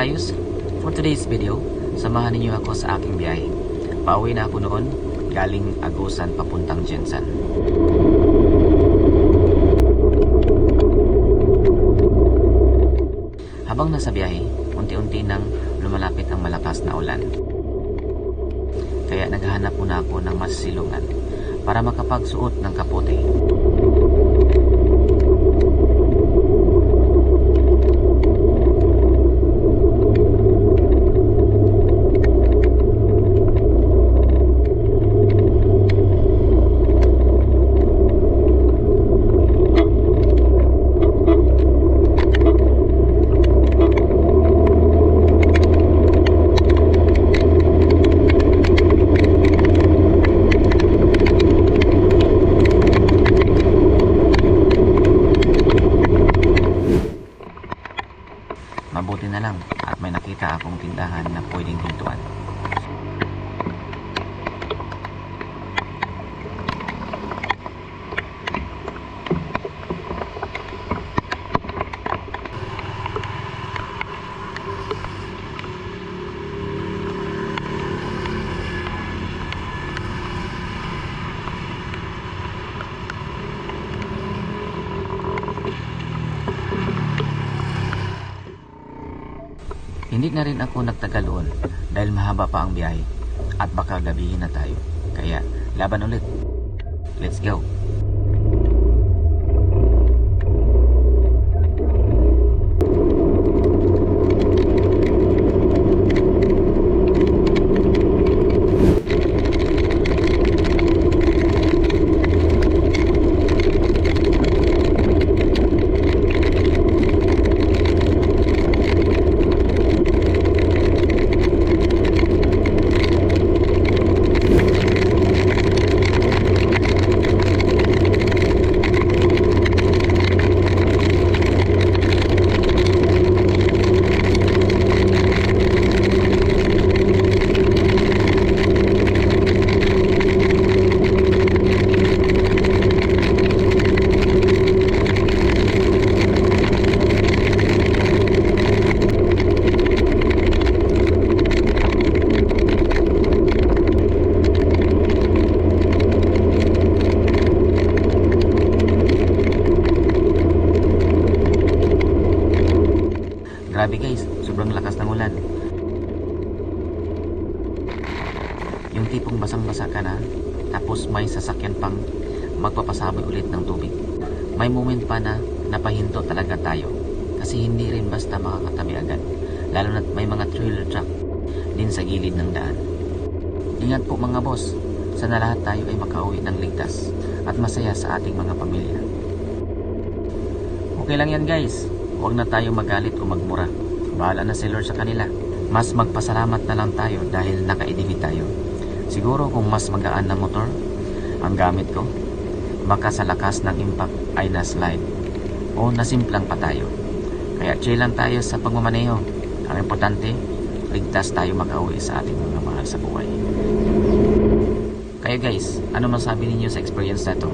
kaayos? For today's video, samahan ninyo ako sa aking biyahe. Pauwi na ako noon, galing Agusan papuntang Jensan. Habang nasa biyahe, unti-unti nang lumalapit ang malakas na ulan. Kaya naghahanap muna ako ng masisilungan para makapagsuot ng kapote. Mabuti na lang at may nakita akong tindahan na pwedeng hintuan. Hindi na rin ako nagtagal doon dahil mahaba pa ang biyahe at baka gabihin na tayo. Kaya laban ulit. Let's go! Grabe guys, sobrang lakas ng ulan. Yung tipong basang-basa ka na, tapos may sasakyan pang magpapasaboy ulit ng tubig. May moment pa na napahinto talaga tayo kasi hindi rin basta makakatabi agad, lalo na't may mga trailer truck din sa gilid ng daan. Ingat po mga boss, sana lahat tayo ay makauwi ng ligtas at masaya sa ating mga pamilya. Okay lang yan guys, huwag na tayo magalit o magmura. Bahala na si Lord sa kanila. Mas magpasalamat na lang tayo dahil naka-EDV tayo. Siguro kung mas magaan na motor ang gamit ko, baka sa lakas ng impact ay na-slide o nasimplang pa tayo. Kaya chill lang tayo sa pagmamaneho. Ang importante, ligtas tayo makauwi sa ating mga mahal sa buhay. Kaya guys, ano masabi ninyo sa experience na to?